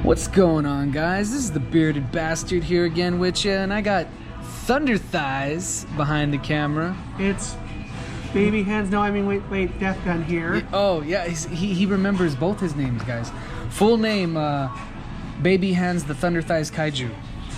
What's going on, guys? This is the bearded bastard here again with you, and I got Thunder Thighs behind the camera. It's Baby Hands. No, I mean wait, DeathGun here. Oh yeah, he remembers both his names, guys. Full name, Baby Hands the Thunder Thighs Kaiju.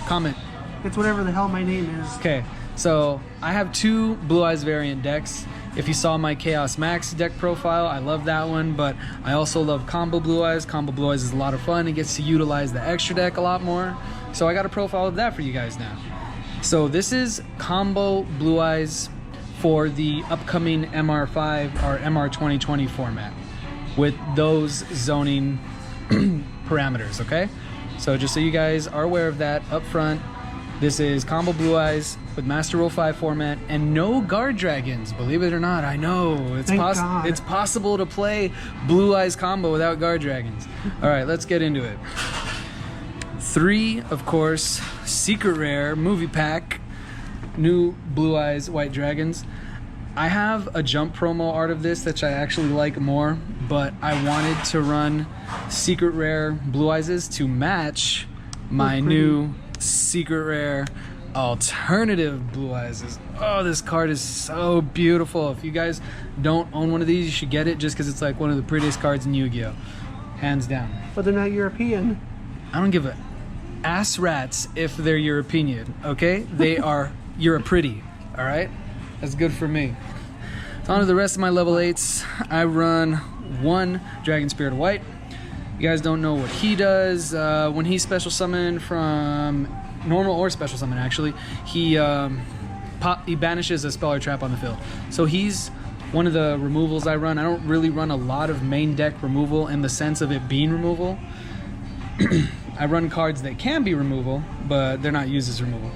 Comment. It's whatever the hell my name is. Okay, so I have two Blue Eyes variant decks. If you saw my Chaos Max deck profile, I love that one, but I also love Combo Blue Eyes. Combo Blue Eyes is a lot of fun. It gets to utilize the extra deck a lot more. So I got a profile of that for you guys now. So this is Combo Blue Eyes for the upcoming MR5 or MR 2020 format with those zoning parameters, okay? So just so you guys are aware of that up front, this is Combo Blue Eyes with Master Roll 5 format and no Guardragons. Believe it or not, I know it's possible to play Blue Eyes combo without Guardragons. All right, let's get into it. 3, of course, secret rare movie pack, new Blue Eyes White Dragons. I have a jump promo art of this that I actually like more, but I wanted to run secret rare Blue Eyes to match my new secret rare alternative Blue Eyes. Oh, this card is so beautiful. If you guys don't own one of these, you should get it just because it's like one of the prettiest cards in Yu-Gi-Oh, hands down. But they're not European. I don't give a ass rats if they're European, okay? They are Euro-pretty, all right? That's good for me. So on to the rest of my level 8s. I run 1 Dragon Spirit White. You guys don't know what he does. When he special summon from normal or special summon, actually, he banishes a spell or trap on the field. So he's one of the removals I run. I don't really run a lot of main deck removal in the sense of it being removal. I run cards that can be removal, but they're not used as removal.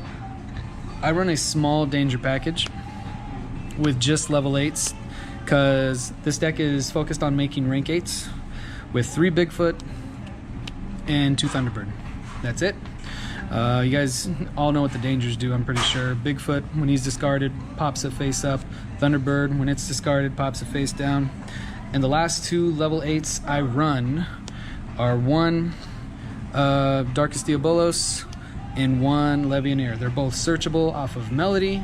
I run a small danger package with just level 8s because this deck is focused on making rank 8s with 3 Bigfoot and 2 Thunderbird. That's it. You guys all know what the dangers do, I'm pretty sure. Bigfoot, when he's discarded, pops it face up. Thunderbird, when it's discarded, pops it face down. And the last 2 level 8s I run are 1 Darkest Diabolos and 1 Levianeer. They're both searchable off of Melody.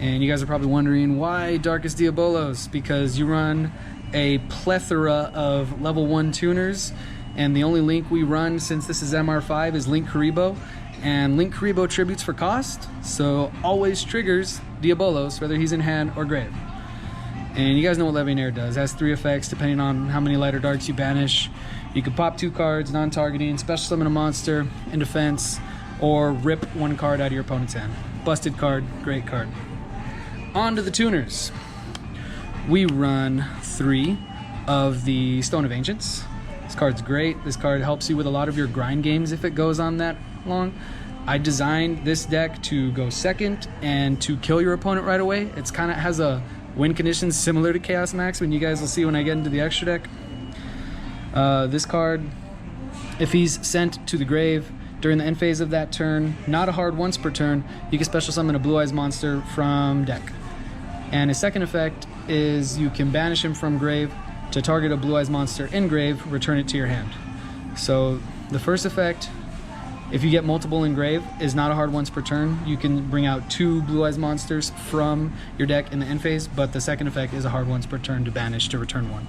And you guys are probably wondering why Darkest Diabolos? Because you run a plethora of level 1 tuners, and the only link we run since this is MR5 is Link Karibo, and Link Karibo tributes for cost, so always triggers Diabolos whether he's in hand or grave. And you guys know what Levianeer does. It has 3 effects depending on how many light or darks you banish. You can pop 2 cards, non-targeting, special summon a monster in defense, or rip 1 card out of your opponent's hand. Busted card, great card. On to the tuners. We run 3 of the Stone of Ancients. This card's great. This card helps you with a lot of your grind games if it goes on that long. I designed this deck to go second and to kill your opponent right away. It's kind of has a win condition similar to Chaos Max, when you guys will see when I get into the extra deck. This card, if he's sent to the grave during the end phase of that turn, not a hard once per turn, you can special summon a Blue Eyes monster from deck. And his second effect is you can banish him from grave to target a Blue Eyes monster in grave, return it to your hand. So the first effect, if you get multiple in grave, is not a hard once per turn. You can bring out 2 Blue Eyes monsters from your deck in the end phase, but the second effect is a hard once per turn to banish to return 1.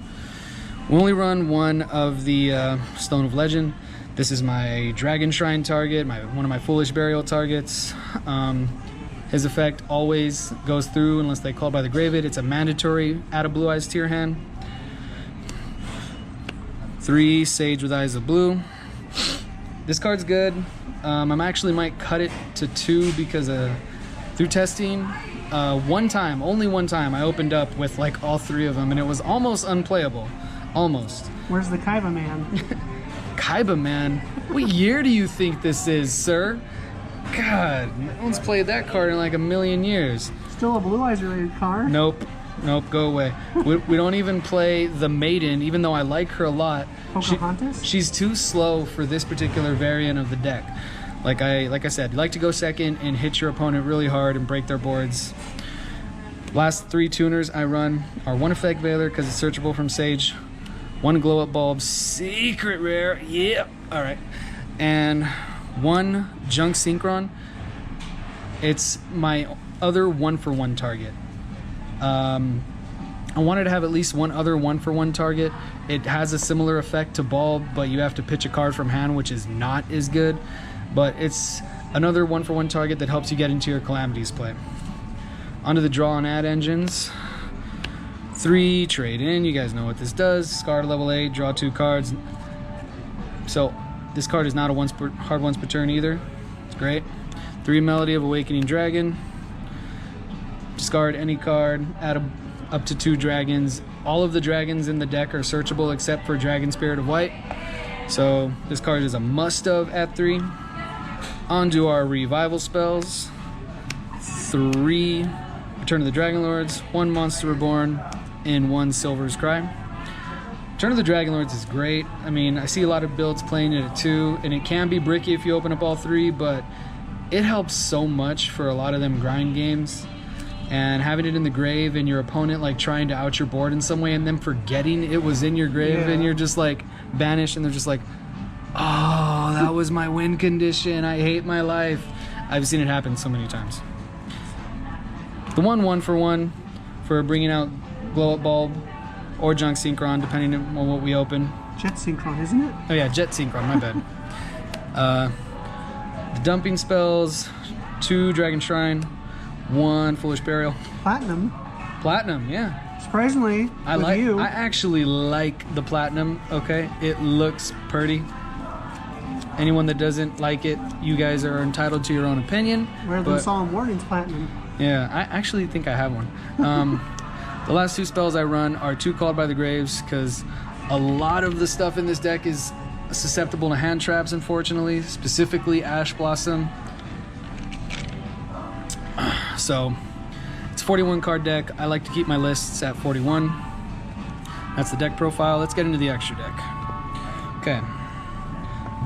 We only run 1 of the Stone of Legend. This is my Dragon Shrine target, one of my Foolish Burial targets. His effect always goes through unless they call by the grave it. It's a mandatory add a Blue Eyes to your hand. 3 Sage with Eyes of Blue. This card's good. I actually might cut it to 2 because through testing, only one time I opened up with like all 3 of them and it was almost unplayable. Almost. Where's the Kaiba Man? Kaiba Man? What year do you think this is, sir? God, no one's played that card in like a million years. Still a Blue Eyes related card? Nope, go away. We don't even play the Maiden, even though I like her a lot. Pocahontas? She's too slow for this particular variant of the deck. Like I said, you like to go second and hit your opponent really hard and break their boards. Last 3 tuners I run are 1 Effect Veiler because it's searchable from Sage, 1 Glow Up Bulb, secret rare, yeah, alright, and 1 Junk Synchron. It's my other 1-for-1 target. I wanted to have at least one other 1-for-1 target. It has a similar effect to Bulb, but you have to pitch a card from hand, which is not as good. But it's another 1-for-1 target that helps you get into your Calamities play. Onto the draw and add engines. 3 trade in. You guys know what this does. Scar level 8, draw 2 cards. So this card is not a hard once per turn either. It's great. 3 Melody of Awakening Dragon. Discard any card. Add up to 2 dragons. All of the dragons in the deck are searchable except for Dragon Spirit of White. So this card is a must-of at 3. Onto our revival spells. 3 Return of the Dragon Lords, 1 Monster Reborn, and 1 Silver's Cry. Return of the Dragon Lords is great. I mean, I see a lot of builds playing it at 2, and it can be bricky if you open up all 3, but it helps so much for a lot of them grind games. And having it in the grave and your opponent like trying to out your board in some way and then forgetting it was in your grave, and you're just like banished and they're just like, oh, that was my win condition. I hate my life. I've seen it happen so many times. The 1-1-for-1 for bringing out Glow Up Bulb or Junk Synchron, depending on what we open. Jet Synchron, isn't it? Oh yeah, Jet Synchron, my bad. The dumping spells, 2 Dragon Shrine, 1 Foolish Burial. Platinum. Platinum, yeah. Surprisingly, I actually like the platinum, okay? It looks pretty. Anyone that doesn't like it, you guys are entitled to your own opinion. Rather than Solemn Warnings Platinum. Yeah, I actually think I have one. The last 2 spells I run are 2 Called by the Graves, because a lot of the stuff in this deck is susceptible to hand traps, unfortunately, specifically Ash Blossom. So it's a 41 card deck. I like to keep my lists at 41. That's the deck profile. Let's get into the extra deck. Okay.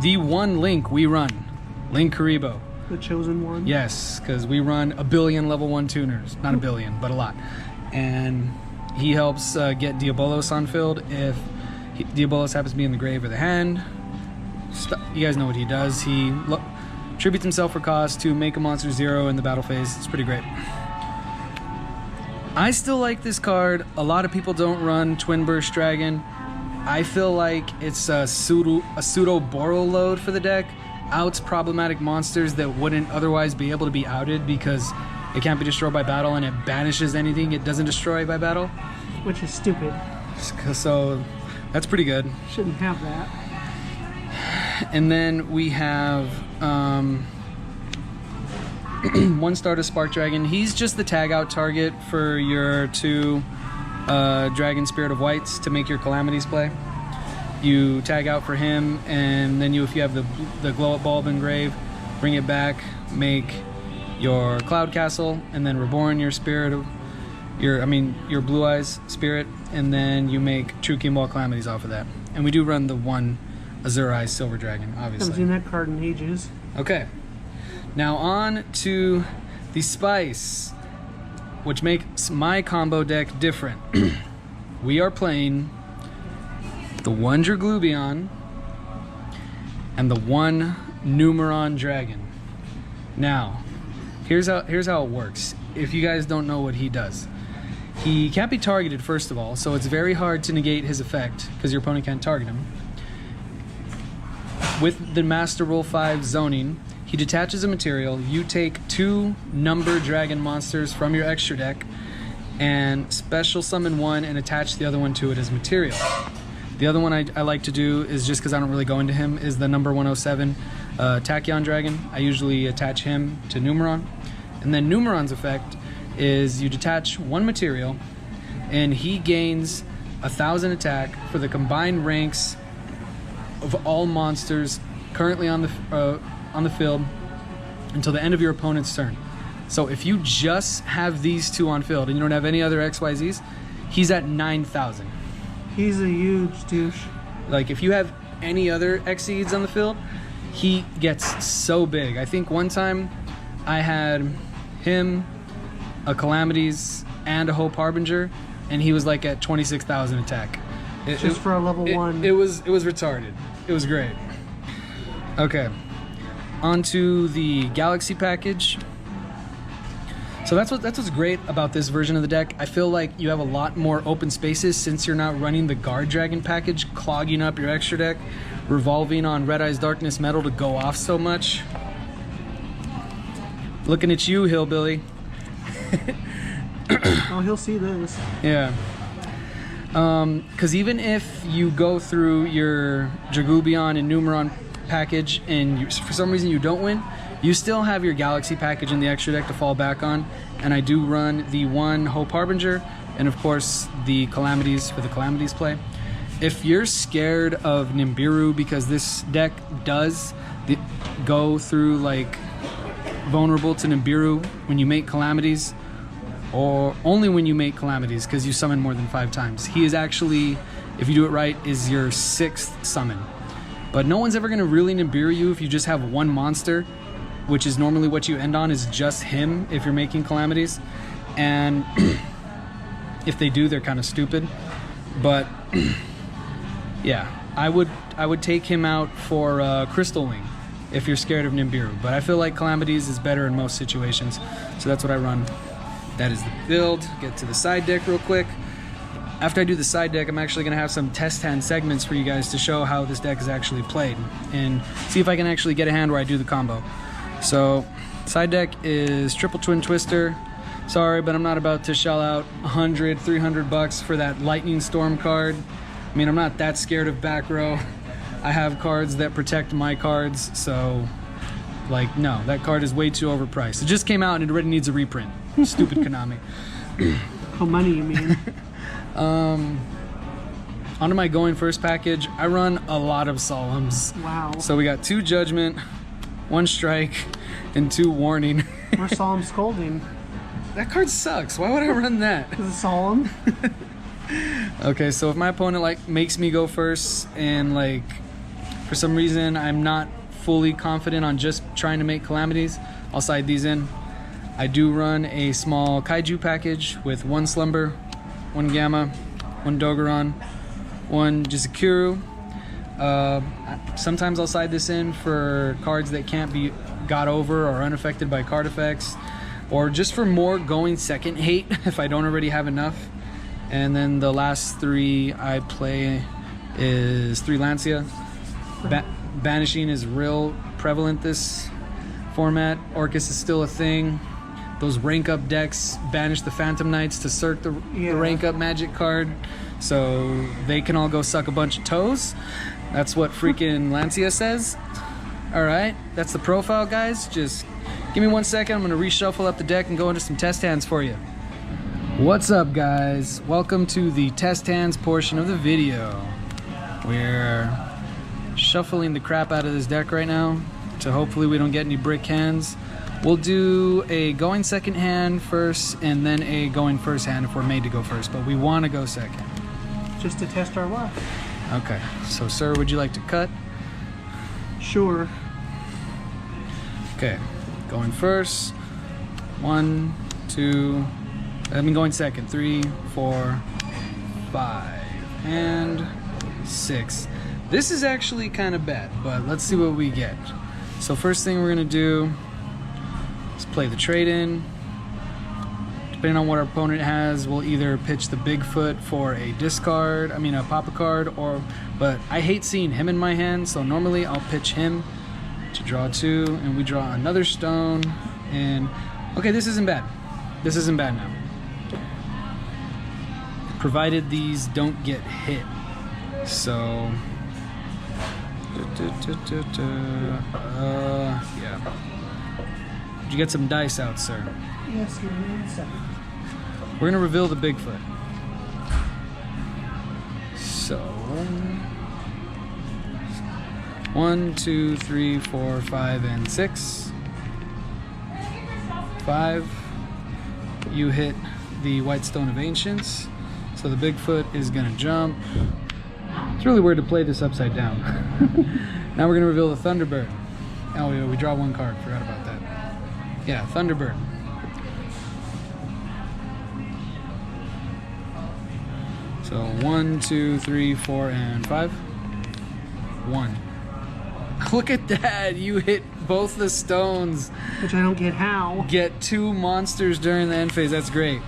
The 1 Link we run, Link Karibo. The chosen one? Yes, because we run a billion level 1 tuners. Not a billion, but a lot. And he helps get Diabolos on field if Diabolos happens to be in the grave or the hand. You guys know what he does. He tributes himself for cost to make a monster 0 in the battle phase. It's pretty great. I still like this card. A lot of people don't run Twin Burst Dragon. I feel like it's a pseudo Boros load for the deck. Outs problematic monsters that wouldn't otherwise be able to be outed because it can't be destroyed by battle, and it banishes anything it doesn't destroy by battle. Which is stupid. So that's pretty good. Shouldn't have that. And then we have 1 Stardust Spark Dragon. He's just the tag out target for your 2 Dragon Spirit of Whites to make your Calamities play. You tag out for him, and then if you have the Glow Up Bulb engrave, bring it back, make your Cloud Castle, and then reborn your spirit of your Blue Eyes spirit, and then you make True Kimball Calamities off of that. And we do run the 1 Azure Eyes Silver Dragon, obviously. Haven't seen that card in ages. Okay. Now on to the Spice, which makes my combo deck different. We are playing the 1 Draglubion and the 1 Numeron Dragon. Now, here's how it works. If you guys don't know what he does, he can't be targeted, first of all, so it's very hard to negate his effect because your opponent can't target him. With the Master Rule 5 zoning, he detaches a material. You take 2 number dragon monsters from your extra deck and special summon 1 and attach the other one to it as material. The other one I like to do is, just because I don't really go into him, is the number 107 Tachyon Dragon. I usually attach him to Numeron. And then Numeron's effect is you detach 1 material and he gains 1,000 attack for the combined ranks of all monsters currently on the field until the end of your opponent's turn. So if you just have these 2 on field and you don't have any other XYZs, he's at 9,000. He's a huge douche. Like, if you have any other Exceeds on the field, he gets so big. I think one time I had him, a Calamities, and a Hope Harbinger, and he was like at 26,000 attack. Just for a level 1. It was retarded. It was great. Okay, onto the Galaxy package. So that's what's great about this version of the deck. I feel like you have a lot more open spaces since you're not running the Guardragon package, clogging up your extra deck, revolving on Red Eyes Darkness Metal to go off so much. Looking at you, Hillbilly. Oh, he'll see this. Yeah. Because even if you go through your Dragubion and Numeron package and for some reason you don't win, you still have your Galaxy package in the extra deck to fall back on. And I do run the one Hope Harbinger and of course the Calamities for the Calamities play. If you're scared of Nibiru, because this deck does go through like vulnerable to Nibiru when you make Calamities, or only when you make Calamities because you summon more than 5 times. He is actually, if you do it right, is your 6th summon. But no one's ever gonna really Nibiru you if you just have one monster, which is normally what you end on, is just him if you're making Calamities. And if they do, they're kind of stupid. But yeah, I would take him out for Crystal Wing if you're scared of Nibiru. But I feel like Calamities is better in most situations, so that's what I run. That is the build. Get to the side deck real quick. After I do the side deck, I'm actually going to have some test hand segments for you guys to show how this deck is actually played and see if I can actually get a hand where I do the combo. So, side deck is Triple Twin Twister. Sorry, but I'm not about to shell out 100, 300 bucks for that Lightning Storm card. I mean, I'm not that scared of back row. I have cards that protect my cards, so like, no, that card is way too overpriced. It just came out and it already needs a reprint. Stupid Konami. Oh, money, you mean? Onto my going first package. I run a lot of Solemns. Wow. So we got 2 Judgment, 1 Strike, and 2 Warning. We're Solemn Scolding. That card sucks. Why would I run that? Is it Solemn? Okay, so if my opponent like makes me go first and like for some reason I'm not fully confident on just trying to make Calamities, I'll side these in. I do run a small Kaiju package with 1 Slumber, 1 Gamma, 1 Dogoron, 1 Jizukuru. Sometimes I'll side this in for cards that can't be got over or unaffected by card effects, or just for more going second hate if I don't already have enough. And then the last 3 I play is 3 Lancia. Banishing is real prevalent this format. Orcus is still a thing. Those rank up decks banish the Phantom Knights to circ the rank up magic card, so they can all go suck a bunch of toes. That's what freaking Lancia says. Alright, that's the profile, guys. Just give me 1 second. I'm going to reshuffle up the deck and go into some test hands for you. What's up, guys? Welcome to the test hands portion of the video. We're shuffling the crap out of this deck right now, so hopefully we don't get any brick hands. We'll do a going second hand first and then a going first hand if we're made to go first, but we want to go second. Just to test our luck. Okay, so sir, would you like to cut? Sure. Okay, going first. 1, 2, I mean going second. 3, 4, 5, and 6. This is actually kind of bad, but let's see what we get. So first thing we're gonna do is play the trade-in. Depending on what our opponent has, we'll either pitch the Bigfoot for a discard, a pop a card, but I hate seeing him in my hand, so normally I'll pitch him to draw 2, and we draw another stone, and okay, this isn't bad. This isn't bad now. Provided these don't get hit. So, yeah. Did you get some dice out, sir? Yes, give me 1 second. We're gonna reveal the Bigfoot. So, 1, 2, 3, 4, 5, and 6. 5. You hit the White Stone of Ancients. So the Bigfoot is gonna jump. It's really weird to play this upside down. Now we're gonna reveal the Thunderbird. Oh yeah, we draw 1 card, forgot about that. Yeah, Thunderbird. So 1, 2, 3, 4, and 5. 1. Look at that. You hit both the stones. Which I don't get how. Get 2 monsters during the end phase. That's great.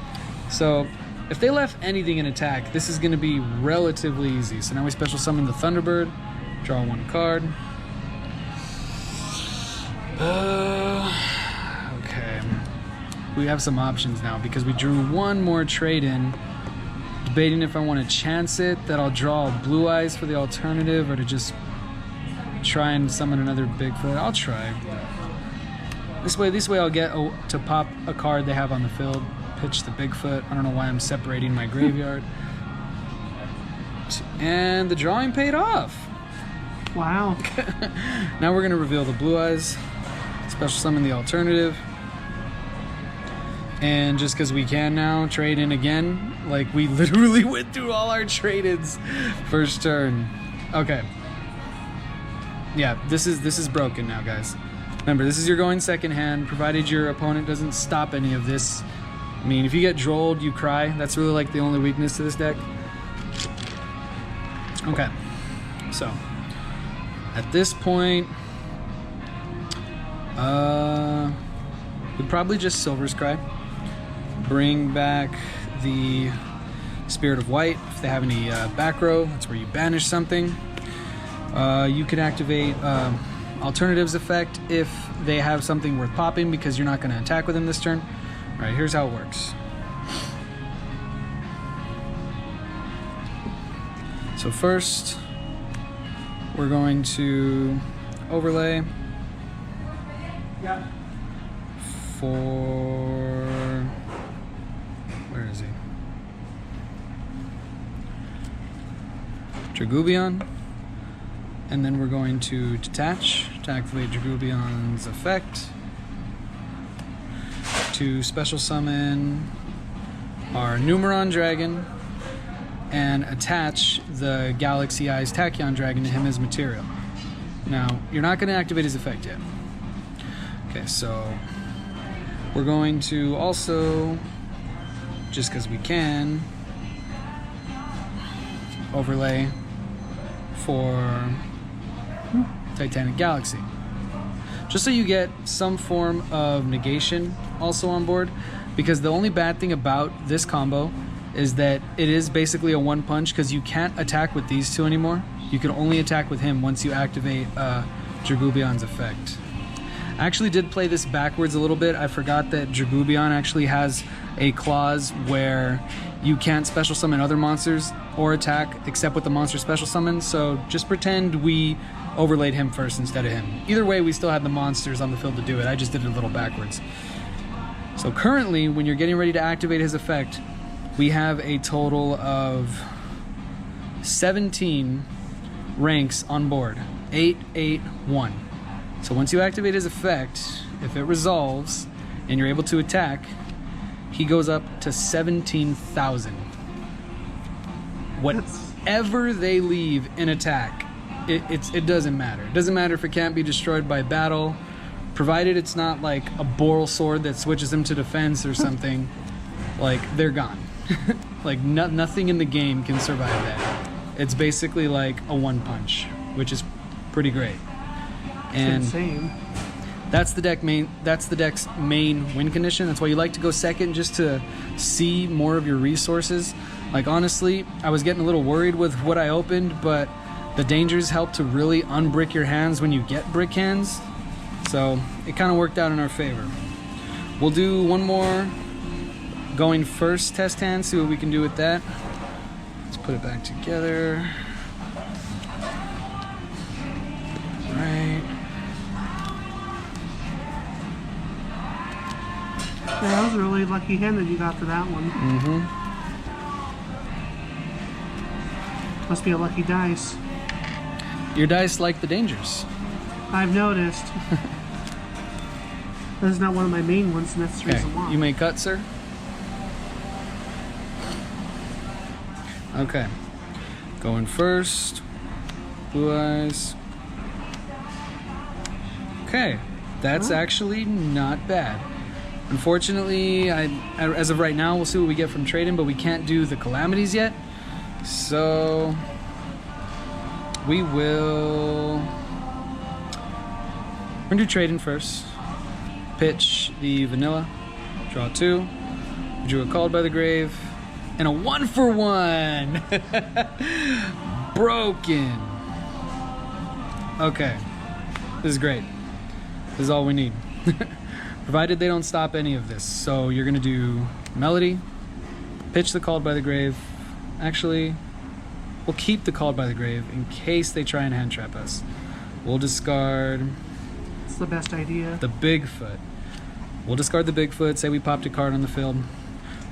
So if they left anything in attack, this is going to be relatively easy. So now we special summon the Thunderbird. Draw 1 card. Okay. We have some options now because we drew 1 more trade in. Debating if I want to chance it, that I'll draw Blue Eyes for the alternative, or to just try and summon another Bigfoot. I'll try. This way I'll get to pop a card they have on the field. Pitch the Bigfoot. I don't know why I'm separating my graveyard. And the drawing paid off. Wow. Now we're going to reveal the Blue Eyes. Special summon the alternative. And just because we can now, trade in again. Like, we literally went through all our trade-ins first turn. Okay. Yeah, this is broken now, guys. Remember, this is your going second hand, provided your opponent doesn't stop any of this. I mean, if you get drolled, you cry. That's really like the only weakness to this deck. Okay. So, at this point, we'd probably just Silver Scry. Bring back the Spirit of White. If they have any back row, that's where you banish something. You can activate Alternatives effect if they have something worth popping, because you're not going to attack with them this turn. All right, here's how it works. So first, we're going to overlay for... Where is he? Dragubion. And then we're going to detach to activate Dragubion's effect. To special summon our Numeron Dragon and attach the Galaxy Eyes Tachyon Dragon to him as material. Now, you're not going to activate his effect yet. Okay, so we're going to also, just because we can, overlay for Titanic Galaxy. Just so you get some form of negation also on board, because the only bad thing about this combo is that it is basically a one punch, because you can't attack with these two anymore. You can only attack with him once you activate Dragubion's effect. I actually did play this backwards a little bit. I forgot that Dragubion actually has a clause where you can't special summon other monsters or attack except with the monster special summon, so just pretend we overlaid him first instead of him. Either way, we still had the monsters on the field to do it. I just did it a little backwards. So currently, when you're getting ready to activate his effect, we have a total of 17 ranks on board. 8, 8, 1. So once you activate his effect, if it resolves and you're able to attack, he goes up to 17,000. Whatever they leave in attack, it doesn't matter. It doesn't matter if it can't be destroyed by battle, provided it's not like a Boral sword that switches them to defense or something. Like, they're gone. Like, nothing in the game can survive that. It's basically like a one punch, which is pretty great. And it's insane. That's the deck's main win condition. That's why you like to go second, just to see more of your resources. Like, honestly, I was getting a little worried with what I opened, but the dangers help to really unbrick your hands when you get brick hands. So it kind of worked out in our favor. We'll do one more going first test hand, see what we can do with that. Let's put it back together. Right. Yeah, that was a really lucky hand that you got for that one. Mm-hmm. Must be a lucky dice. Your dice like the dangers. I've noticed. This is not one of my main ones, and that's the reason why. You may cut, sir. Okay. Going first. Blue Eyes. Okay. That's actually not bad. Unfortunately, as of right now, we'll see what we get from trading, but we can't do the calamities yet. So we will We're gonna do trading first. Pitch the vanilla, draw 2, drew a Called by the Grave, and a 1-for-1! Broken. Okay, this is great. This is all we need. Provided they don't stop any of this. So you're gonna do Melody, pitch the Called by the Grave. Actually, we'll keep the Called by the Grave in case they try and hand trap us. We'll discard It's the best idea. the Bigfoot. We'll discard the Bigfoot, say we popped a card on the field.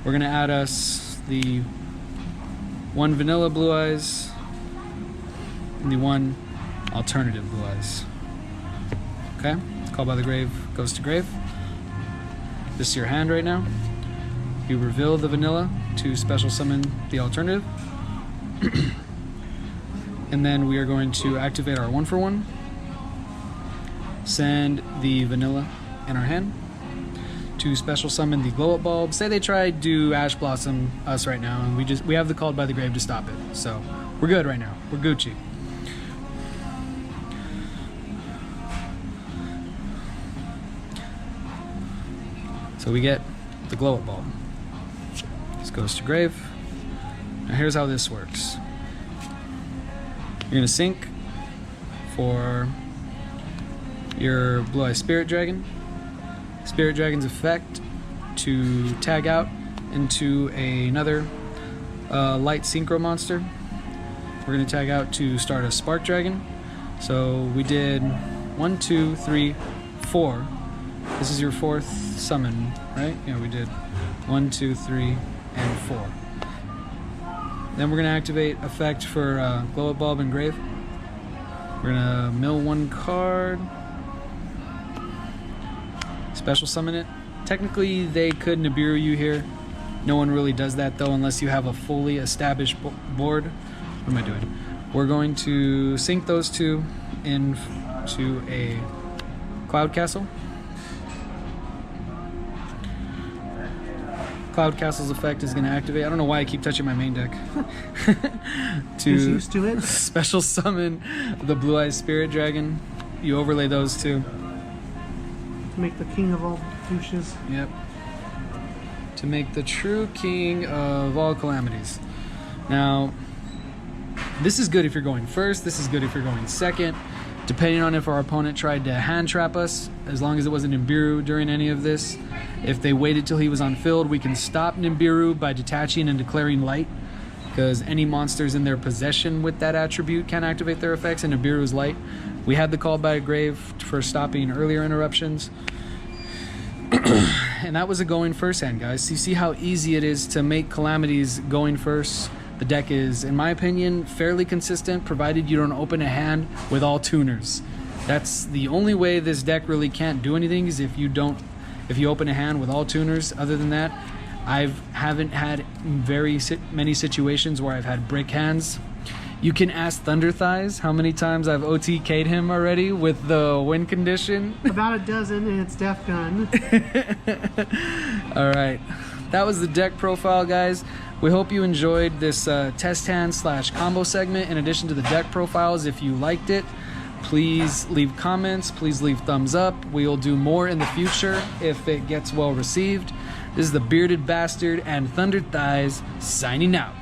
We're gonna add us the 1 vanilla Blue Eyes and the 1 alternative Blue Eyes. Okay, Called by the Grave goes to grave. This is your hand right now. You reveal the vanilla to special summon the alternative. And then we are going to activate our 1-for-1. Send the vanilla in our hand to special summon the glow up bulb. Say they try to do Ash Blossom us right now, and we have the Called by the Grave to stop it. So we're good right now. We're Gucci. So we get the glow up bulb. This goes to grave. Now here's how this works. You're gonna sync for your Blue Eye Spirit Dragon. Spirit Dragon's effect to tag out into another light synchro monster. We're gonna tag out to start a Spark Dragon. So we did 1, 2, 3, 4. This is your 4th summon, right? Yeah, we did 1, 2, 3, and 4. Then we're gonna activate effect for Glow Up Bulb and Grave. We're gonna mill 1 card. Special summon it. Technically, they could Nibiru you here. No one really does that though, unless you have a fully established board. What am I doing? We're going to sync those 2 into a Cloud Castle. Cloud Castle's effect is going to activate. I don't know why I keep touching my main deck. He's used to it. Special summon the Blue Eyes Spirit Dragon. You overlay those 2. To make the king of all douches. Yep. To make the true king of all calamities. Now, this is good if you're going first. This is good if you're going second. Depending on if our opponent tried to hand trap us, as long as it wasn't Nibiru during any of this. If they waited till he was on field, we can stop Nibiru by detaching and declaring light, because any monsters in their possession with that attribute can activate their effects, and Nibiru is light. We had the Called by a Grave for stopping earlier interruptions. And that was a going first hand, guys. So you see how easy it is to make calamities going first. The deck is, in my opinion, fairly consistent, provided you don't open a hand with all tuners. That's the only way this deck really can't do anything, is if you open a hand with all tuners. Other than that, I haven't had very many situations where I've had brick hands. You can ask Thunder Thighs how many times I've OTK'd him already with the win condition. About a dozen, and it's DeathGun. All right, that was the deck profile, guys. We hope you enjoyed this test hand / combo segment. In addition to the deck profiles, if you liked it, please leave comments, please leave thumbs up. We'll do more in the future if it gets well received. This is the Bearded Bastard and Thunder Thighs signing out.